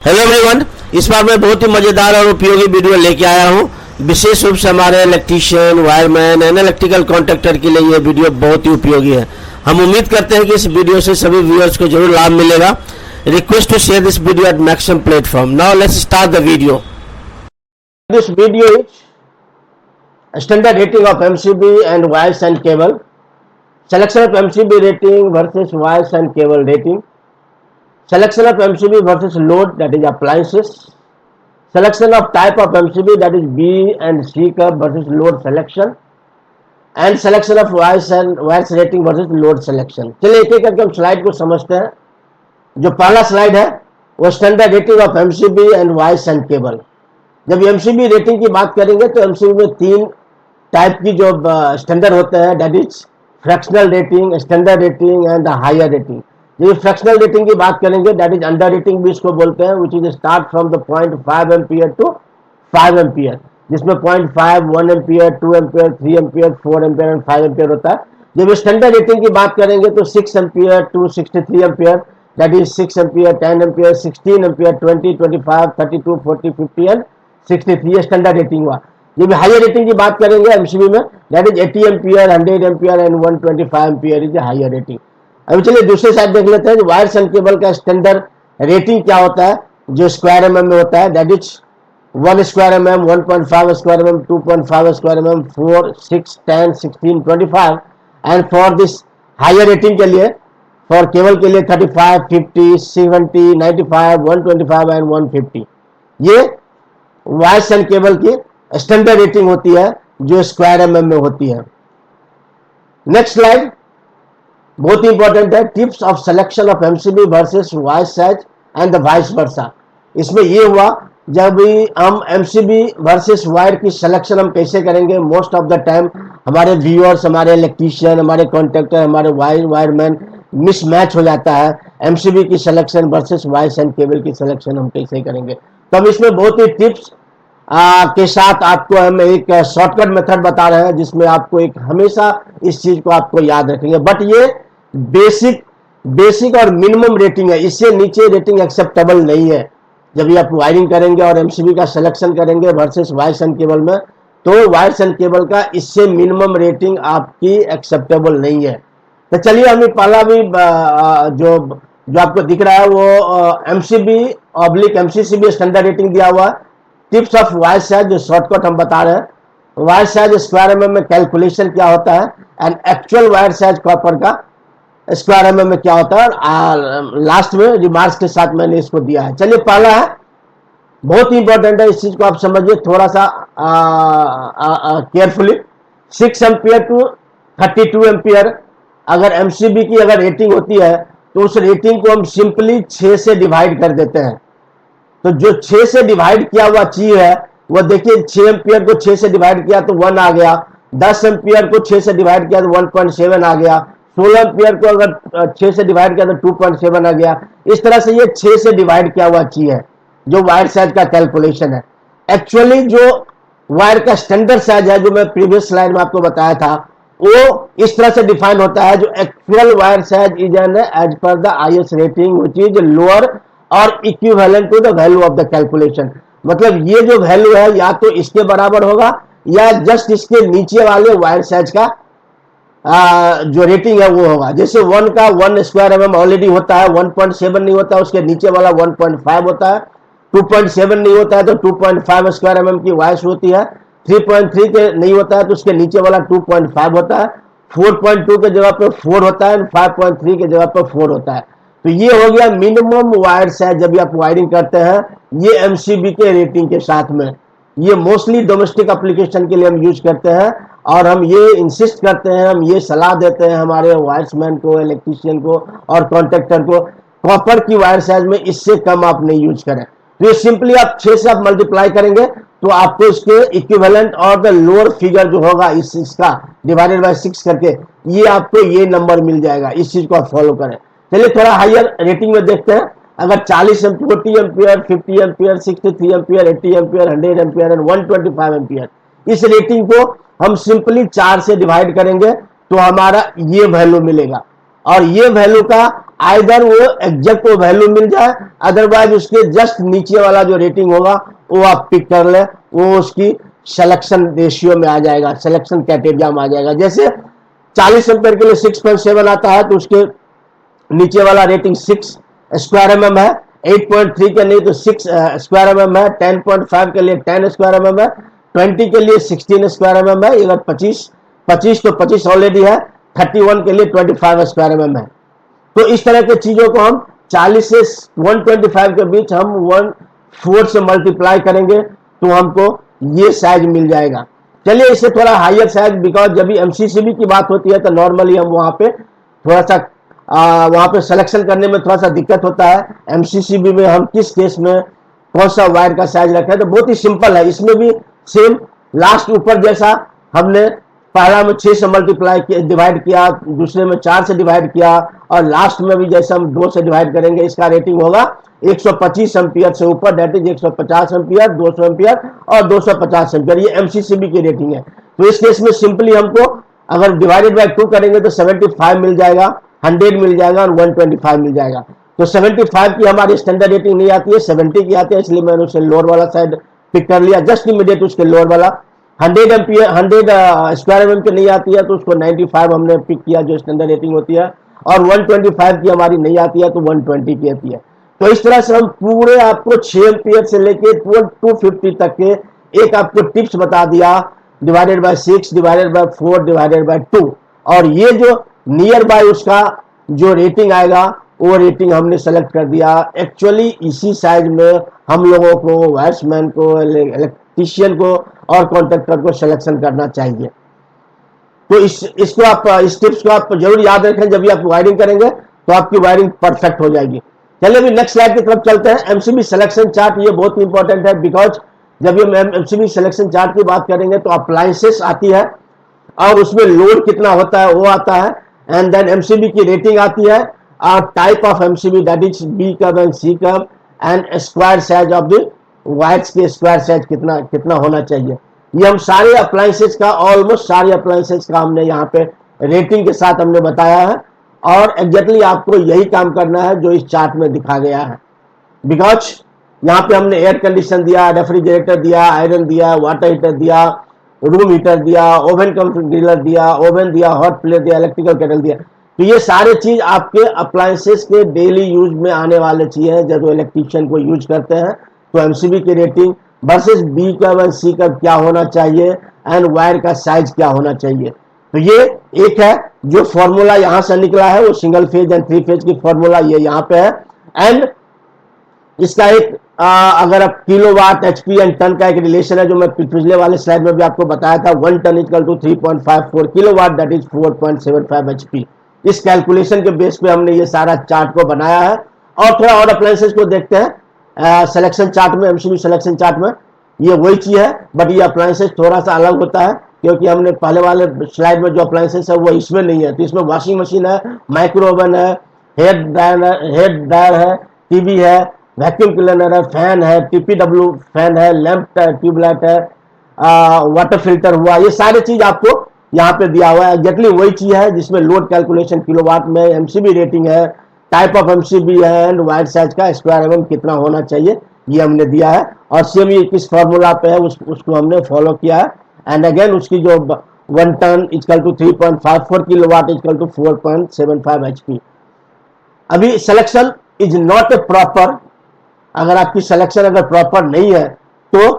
Hello everyone, इस बार मैं बहुत ही मजेदार और उपयोगी वीडियो लेके आया हूँ। विशेष रूप से हमारे electrician, wireman and electrical contractor के लिए ये वीडियो बहुत ही उपयोगी है। हम उम्मीद करते हैं कि इस वीडियो से सभी व्यूअर्स को जरूर लाभ मिलेगा। Request to share this video at maximum platform. Now let's start the video. This video is standard rating of MCB and wires and cable, selection of MCB rating versus wires and cable rating, selection of MCB versus load, that is appliances, selection of type of MCB, that is B and C curve versus load selection, and selection of wires and wires rating versus load selection। चलिए एक एक करके हम slide को समझते हैं। जो पहला स्लाइड है वो standard rating of MCB and wires and cable. जब MCB रेटिंग की बात करेंगे तो MCB में तीन टाइप की जो स्टैंडर्ड होते हैं, that is fractional rating, standard rating and higher rating. ये फ्रैक्शनल रेटिंग की बात करेंगे, दैट इज अंडर रेटिंग भी इसको बोलते हैं, which is start from the 0.5 ampere to 5 ampere, जिसमें 0.5, 1 ampere, 2 ampere, 3 ampere, 4 ampere and 5 ampere होता है। जब स्टैंडर्ड रेटिंग की बात करेंगे तो 6 ampere to 63 ampere, that is 6 ampere, 10 ampere, 16 ampere, 20, 25, 32, 40, 50 and 63 standard rating हुआ। जब हायर रेटिंग की बात करेंगे एमसीबी में, that is 80 ampere, 100 ampere and 125 ampere is higher rating. अभी चलिए दूसरे साइड देख लेते हैं। जो वायर्स एंड केबल का स्टैंडर्ड रेटिंग क्या होता है, जो स्क्वायर एमएम में होता है, that is 1 square MM, 1.5 square MM, 2.5 square MM, 4, 6, 10, 16, 25 and for this higher rating के लिए, फॉर केबल के लिए 35, 50, 70, 95, 125 एंड 150। ये वायर्स एंड केबल की स्टैंडर्ड रेटिंग होती है जो स्क्वायर एमएम में होती है। नेक्स्ट स्लाइड बहुत ही इंपॉर्टेंट है, tips of selection of MCB versus wire size and the vice versa. इसमें ये हुआ जब भी हम एमसीबी वर्सेस वायर की सिलेक्शन हम कैसे करेंगे। मोस्ट ऑफ द टाइम हमारे व्यूअर्स, हमारे इलेक्ट्रीशियन, हमारे कॉन्ट्रैक्टर, हमारे वायरमैन मिसमैच हो जाता है। एमसीबी की selection versus wires and cable की सिलेक्शन हम कैसे करेंगे, तो हम इसमें बहुत ही टिप्स के साथ आपको हम एक शॉर्टकट मेथड बता रहे हैं, जिसमें आपको एक हमेशा इस चीज को आपको याद रखेंगे। बट ये बेसिक और मिनिमम रेटिंग है, इससे नीचे रेटिंग एक्सेप्टेबल नहीं है। जब भी आप वायरिंग करेंगे और एमसीबी का सिलेक्शन करेंगे वर्सेस वायर्स एंड केबल में, तो वायर्स एंड केबल का इससे मिनिमम रेटिंग आपकी एक्सेप्टेबल नहीं है। तो चलिए हमें पहला भी जो आपको दिख रहा है वो MCB oblique MCCB standard rating दिया हुआ है। टिप्स ऑफ वायर साइज, जो शॉर्टकट हम बता रहे हैं। वायर साइज स्क्वायर एमएम में कैलकुलेशन क्या होता है and actual wire size copper का स्क्वायर एमएम में क्या होता है, लास्ट में रिमार्क्स के साथ मैंने इसको दिया है। चलिए पहला है, बहुत ही इंपॉर्टेंट है, इस चीज को आप समझिए थोड़ा सा केयरफुली। 6 एम्पियर टू 32 एम्पियर अगर एमसीबी की अगर रेटिंग होती है तो उस रेटिंग को हम सिंपली 6 से डिवाइड कर देते हैं। तो जो 6 से डिवाइड किया हुआ चीज है वो देखिए, 6 एम्पियर को 6 से डिवाइड किया तो 1 आ गया, 10 एम्पियर को 6 से डिवाइड किया तो 1.7 आ गया, 16 एम्पियर को अगर 6 से डिवाइड किया तो 2.7 आ गया। इस तरह से ये 6 से डिवाइड किया हुआ चीज है जो वायर साइज का कैलकुलेशन है। एक्चुअली जो वायर का स्टैंडर्ड साइज है, जो मैं प्रीवियस स्लाइड में आपको बताया था, वो इस तरह से डिफाइन होता है, जो actual wire size is an as per the IS rating which is lower और equivalent to the value of the calculation. मतलब ये जो वैल्यू है या तो इसके बराबर होगा या जस्ट इसके नीचे वाले वायर साइज का जो रेटिंग है वो होगा। जैसे 1 का 1 स्क्वायर एमएम ऑलरेडी होता है, 1.7 नहीं होता, उसके नीचे वाला 1.5 होता है। 2.7 नहीं होता है तो 2.5 स्क्वायर एमएम की वायर्स होती है। 3.3 के नहीं होता है तो उसके नीचे वाला 2.5 होता है। 4.2 के जगह पे 4 होता है, 5.3 के जगह पे 4 होता है। तो ये हो गया मिनिमम वायर साइज जब आप वायरिंग करते हैं, ये एमसीबी के रेटिंग के साथ में। ये मोस्टली डोमेस्टिक एप्लीकेशन के लिए हम यूज करते हैं और हम ये इंसिस्ट करते हैं, हम ये सलाह देते हैं हमारे वायर्समैन को, इलेक्ट्रीशियन को और कॉन्ट्रैक्टर को, कॉपर की वायर साइज में इससे कम आप नहीं यूज करें। तो ये सिंपली आप 6 से आप मल्टीप्लाई करेंगे तो आपको इसके इक्विवेलेंट और द लोअर फिगर जो होगा इसका डिवाइडेड बाय 6 करके ये आपको ये नंबर मिल जाएगा। इस चीज को आप फॉलो करें। चलिए थोड़ा हायर रेटिंग में देखते हैं। अगर 40 ampere, 40 ampere, 50 ampere, 63 ampere, 80 ampere, 100 ampere and 125 ampere, इस रेटिंग को हम सिंपली 4 से डिवाइड करेंगे तो हमारा ये वैल्यू मिलेगा। और ये वैल्यू का आइदर वो एग्जैक्ट वो वैल्यू मिल जाए, अदरवाइज उसके जस्ट नीचे वाला जो रेटिंग होगा वो आप पिक कर ले, वो उसकी सिलेक्शन रेशियो में आ जाएगा, सिलेक्शन क्राइटेरिया में आ जाएगा। जैसे 40 एम्पेयर के लिए 6.7 आता है तो उसके नीचे वाला रेटिंग 6 स्क्वायर mm है, 8.3 के लिए तो 6 स्क्वायर mm है, 10.5 के लिए 10 स्क्वायर mm है, 20 के लिए 16 स्क्वायर mm है, अगर 25 तो 25 ऑलरेडी है, 31 के लिए 25 स्क्वायर mm है। तो इस तरह के चीजों को हम 40 से 125 के बीच हम 1/4 से मल्टीप्लाई करेंगे तो हमको ये साइज मिल जाएगा। चलिए इससे थोड़ा हायर साइज, बिकॉज जब भी एमसीसीबी की बात होती है तो नॉर्मली हम वहां पे थोड़ा सा वहां पे सिलेक्शन करने में थोड़ा सा दिक्कत होता है। एमसीसीबी में हम किस केस में कौन सा वायर का साइज रखें, तो बहुत ही सिंपल है। इसमें भी सेम लास्ट ऊपर जैसा हमने पहला में 6 से मल्टीप्लाई डिवाइड किया, दूसरे में 4 से डिवाइड किया, और लास्ट में भी जैसे हम 2 से डिवाइड करेंगे, इसका रेटिंग होगा 125 एम्पियर से ऊपर, दैट इज 150 एम्पियर, 200 एम्पियर और 250 एम्पियर, ये एमसीसीबी की रेटिंग है। तो इस केस में सिंपली हमको अगर डिवाइडेड बाय 2 करेंगे तो 75 मिल जाएगा, 100 मिल जाएगा और 125 मिल जाएगा। तो 75 की हमारी स्टैंडर्ड रेटिंग नहीं आती है, 70 की आती है, इसलिए मैंने उसे लोअर वाला साइड पिक कर लिया, जस्ट इमीडिएट उसके लोअर वाला। 100 एम्पियर 100 स्क्वायर एमएम की नहीं आती है तो उसको 95 हमने पिक किया जो स्टैंडर्ड रेटिंग होती है, और 125 की हमारी नहीं आती है तो 120 की आती है। तो इस तरह से हम पूरे आपको 6 एम्पियर से लेके 250 तक के एक आपको टिप्स बता दिया, divided by 6, divided by 4, divided by 2, और ये जो नियर बाय उसका जो रेटिंग आएगा वो रेटिंग हमने सेलेक्ट कर दिया। एक्चुअली इसी साइज में हम लोगों को वायरमैन को, इलेक्ट्रीशियन को और कॉन्ट्रैक्टर को सिलेक्शन करना चाहिए। तो इसको आप इस टिप्स को आप जरूर याद रखें, जब भी आप वायरिंग करेंगे तो आपकी वायरिंग परफेक्ट हो जाएगी। चलिए अभी नेक्स्ट स्लाइड की तरफ चलते हैं। एमसीबी सिलेक्शन चार्ट, ये बहुत इंपॉर्टेंट है, बिकॉज जब हम एमसीबी सिलेक्शन चार्ट की बात करेंगे तो अप्लायंसेस आती है और उसमें लोड कितना होता है वो आता है, एंड देन एमसीबी की रेटिंग आती है, और type of MCB that is B curve and C curve, and square size of the wires के स्क्वायर साइज कितना होना चाहिए। ये हम सारे अप्लायंसेस का, ऑलमोस्ट सारे अप्लायंसेस का हमने यहाँ पे रेटिंग के साथ हमने बताया है, और एग्जैक्टली आपको यही काम करना है जो इस चार्ट में दिखा गया है। बिकॉज यहाँ पे हमने एयर कंडीशन दिया, रेफ्रिजरेटर दिया, आयरन दिया, वाटर हीटर दिया, रूम हीटर दिया, ओवन कंट्रोलर दिया, ओवन दिया, हॉट प्लेट दिया, इलेक्ट्रिकल केटल दिया। तो ये सारे चीज आपके अप्लायंसेस के डेली यूज में आने वाले चीज है जब इलेक्ट्रीशियन को यूज करते हैं। तो एमसीबी की rating versus B curve and C curve क्या होना चाहिए, एंड वायर का साइज क्या होना चाहिए। तो ये एक है जो फॉर्मूला यहां से निकला है, वो सिंगल फेज एंड 3 फेज की फॉर्मूला ये यहाँ पे है। एंड इसका एक अगर आप किलोवाट, एचपी एंड टन का एक रिलेशन है जो मैं पिछले वाले स्लाइड में भी आपको बताया था, 1 ton equal to 3.54 kilowatt, that is 4.75 HP. इस कैलकुलेशन के बेस पे हमने ये सारा चार्ट को बनाया है। और थोड़ा और अप्लायंसेस को देखते हैं सिलेक्शन चार्ट में, एमसीबी सिलेक्शन चार्ट में ये वही चीज है, बट ये अप्लायंसेस थोड़ा सा अलग होता है, क्योंकि हमने पहले वाले स्लाइड में जो अप्लायंसेस है वो इसमें नहीं है। तो इसमें वॉशिंग मशीन है, माइक्रो ओवन है, हेयर ड्रायर है, टीवी है, वैक्यूम क्लीनर है, फैन है, टीपीडब्ल्यू फैन है, लैंप ट्यूबलाइट है, वाटर फिल्टर हुआ, ये सारी चीज आपको यहाँ पे दिया हुआ है। एग्जैक्टली वही चीज है जिसमें लोड कैलकुलेशन किलोवाट में, एमसीबी रेटिंग है, टाइप ऑफ एमसीबी है, एंड वायर साइज का स्क्वायर एमएम कितना होना चाहिए ये हमने दिया है। और सेम ये किस फॉर्मूला पे है उसको हमने फॉलो किया है। एंड अगेन उसकी जो 1 ton equal to 3.54 kilowatt equal to 4.75 HP. अभी selection is not a proper, अगर आपकी सिलेक्शन अगर प्रॉपर नहीं है तो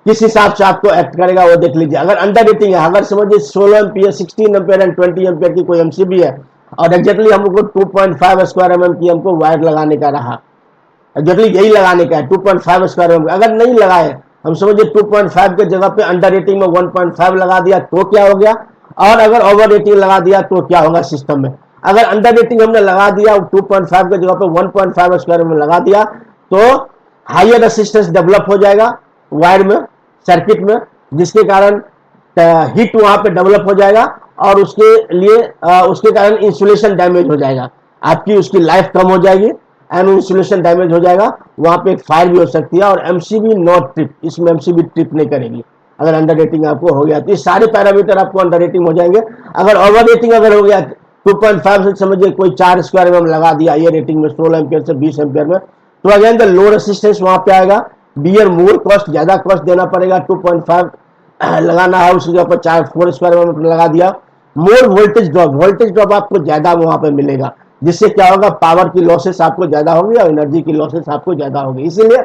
किस हिसाब से आपको एक्ट करेगा वो देख लीजिए। अगर अंडर रेटिंग है, अगर समझिए 16 एम्पियर, 16 एम्पियर एंड 20 एम्पियर की कोई एमसीबी है और एग्जैक्टली हमको 2.5 स्क्वायर एमएम की हमको वायर लगाने का रहा, एग्जैक्टली यही लगाने का है 2.5 स्क्वायर एमएम। अगर नहीं लगाए, हम समझिए 2.5 के जगह पे अंडर रेटिंग में 1.5 लगा दिया तो क्या हो गया, और अगर ओवर रेटिंग लगा दिया तो क्या होगा सिस्टम में। अगर अंडर रेटिंग हमने लगा दिया 2.5 के जगह पे 1.5 स्क्वायर एमएम लगा दिया तो हायर रेसिस्टेंस डेवलप हो जाएगा वायर में, सर्किट में, जिसके कारण हीट वहां पे डेवलप हो जाएगा और उसके कारण इंसुलेशन डैमेज हो जाएगा, आपकी उसकी लाइफ कम हो जाएगी एंड इंसुलेशन डैमेज हो जाएगा, वहां पे एक फायर भी हो सकती है। और एमसीबी नॉट ट्रिप, इसमें एमसीबी ट्रिप नहीं करेगी अगर अंडर रेटिंग आपको हो गया तो। ये सारे पैरामीटर आपको अंडर रेटिंग हो जाएंगे। अगर ओवर रेटिंग अगर हो गया 2.5 से समझिए कोई 4 स्क्वायर mm लगा दिया ये रेटिंग में 16 एम्पियर से 20 एम्पियर में, तो अगेन द लो रेसिस्टेंस वहां पे आएगा, बियर मोर कॉस्ट, ज्यादा कॉस्ट देना पड़ेगा, 2.5 लगाना है उसके ऊपर 4 स्क्वायर mm लगा दिया, मोर वोल्टेज ड्रॉप आपको ज्यादा वहां पे मिलेगा, जिससे क्या होगा, पावर की लॉसेस आपको ज्यादा होगी और एनर्जी की लॉसेस आपको ज्यादा होगी। इसीलिए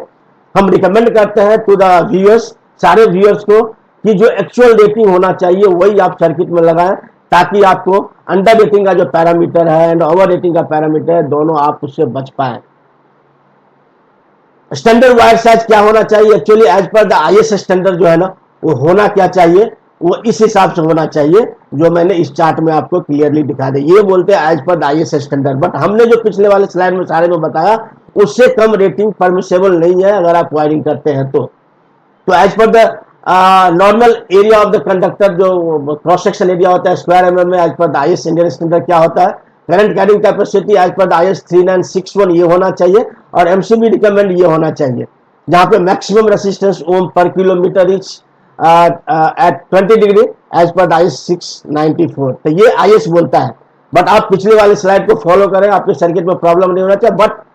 हम रिकमेंड करते हैं टू द व्यूअर्स, सारे व्यूअर्स को, कि जो एक्चुअल रेटिंग होना चाहिए वही आप सर्किट में लगाएं, ताकि आपको अंडर रेटिंग का जो पैरामीटर है एंड ओवर रेटिंग का पैरामीटर है, दोनों आप उससे बच पाए। स्टैंडर्ड वायर साइज क्या होना चाहिए, actually as per the IS standard जो है ना, वो होना क्या चाहिए, वो इस हिसाब से होना चाहिए जो मैंने इस चार्ट में आपको क्लियरली दिखा दे। ये बोलते हैं as per the IS standard, but हमने जो पिछले वाले स्लाइड में सारे में बताया उससे कम रेटिंग परमिसेबल नहीं है अगर आप वायरिंग करते हैं तो as per the normal area of the conductor, जो क्रॉस सेक्शन एरिया होता है स्क्वायर एमएम में, as per the IS Indian standard क्या होता है, current carrying capacity as per the IS 3961 ये होना चाहिए, और एमसीबी रिकमेंड ये होना चाहिए, जहां पे maximum resistance ohm per kilometre is at 20 degree as per the IS 694। तो ये आईएस बोलता है, बट आप पिछले वाले स्लाइड को फॉलो करें, आपके सर्किट में प्रॉब्लम नहीं होना चाहिए। बट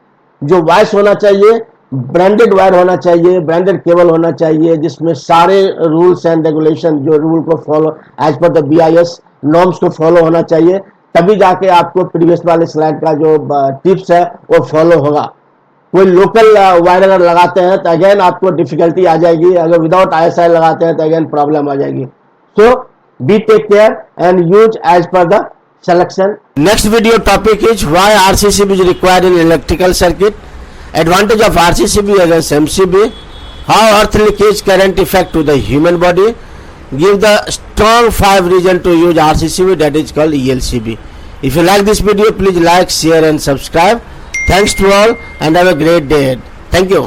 जो वायर्स होना चाहिए, ब्रांडेड वायर होना चाहिए, ब्रांडेड केबल होना चाहिए, जिसमें सारे रूल्स एंड रेगुलेशन, जो रूल को follow as per the BIS norms को फॉलो होना चाहिए, तभी जाके आपको प्रीवियस वाले स्लाइड का जो टिप्स है वो फॉलो होगा। कोई लोकल वायर अगर लगाते हैं तो अगेन आपको डिफिकल्टी आ जाएगी, अगर विदाउट आईएसआई लगाते हैं तो अगेन प्रॉब्लम आ जाएगी। So be take care and use as per the selection. Next video topic is why RCCB is required in electrical circuit, advantage of RCCB against MCB, how earth leakage current affect to the human body, give the strong 5 reason to use RCCB, that is called ELCB. If you like this video, please like, share and subscribe. Thanks to all and have a great day ahead. Thank you.